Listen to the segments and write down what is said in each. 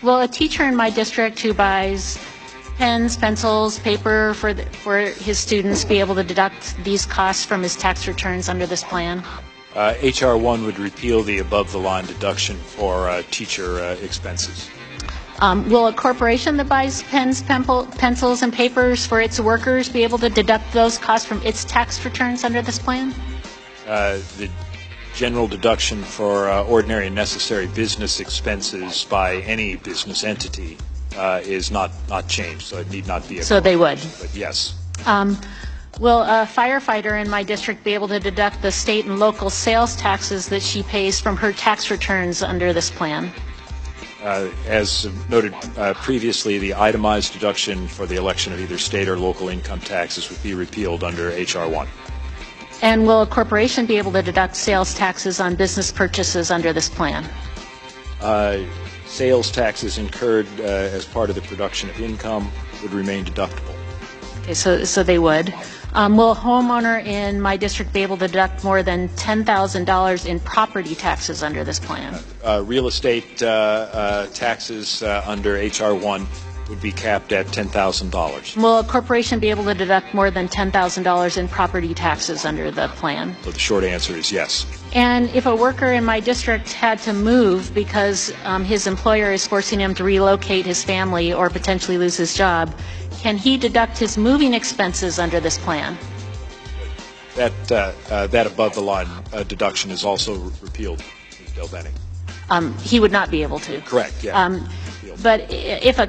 Will a teacher in my district who buys pens, pencils, paper for his students be able to deduct these costs from his tax returns under this plan? H.R. 1 would repeal the above-the-line deduction for teacher expenses. Will a corporation that buys pens, pencils, and papers for its workers be able to deduct those costs from its tax returns under this plan? The general deduction for ordinary and necessary business expenses by any business entity is not changed, so it need not be. So they would? But yes. Will a firefighter in my district be able to deduct the state and local sales taxes that she pays from her tax returns under this plan? As noted previously, the itemized deduction for the election of either state or local income taxes would be repealed under H.R. 1. And will a corporation be able to deduct sales taxes on business purchases under this plan? Sales taxes incurred as part of the production of income would remain deductible. Okay, so they would. Will a homeowner in my district be able to deduct more than $10,000 in property taxes under this plan? Real estate taxes under H.R. 1 would be capped at $10,000. Will a corporation be able to deduct more than $10,000 in property taxes under the plan? So the short answer is yes. And if a worker in my district had to move because his employer is forcing him to relocate his family or potentially lose his job, can he deduct his moving expenses under this plan? That above-the-line deduction is also repealed, Ms. Delveni. He would not be able to. Correct, yeah. But if a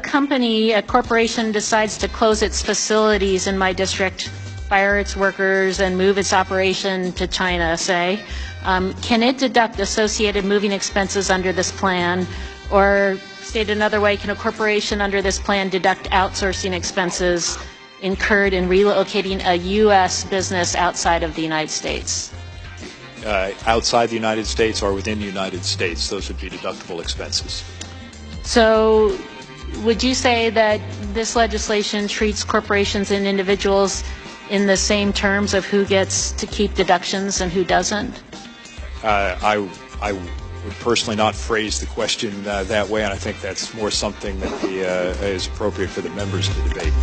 corporation decides to close its facilities in my district, fire its workers, and move its operation to China, say, can it deduct associated moving expenses under this plan? Or, stated another way, can a corporation under this plan deduct outsourcing expenses incurred in relocating a U.S. business outside of the United States? Outside the United States or within the United States, those would be deductible expenses. So would you say that this legislation treats corporations and individuals in the same terms of who gets to keep deductions and who doesn't? I would personally not phrase the question that way, and I think that's more something that is appropriate for the members to debate.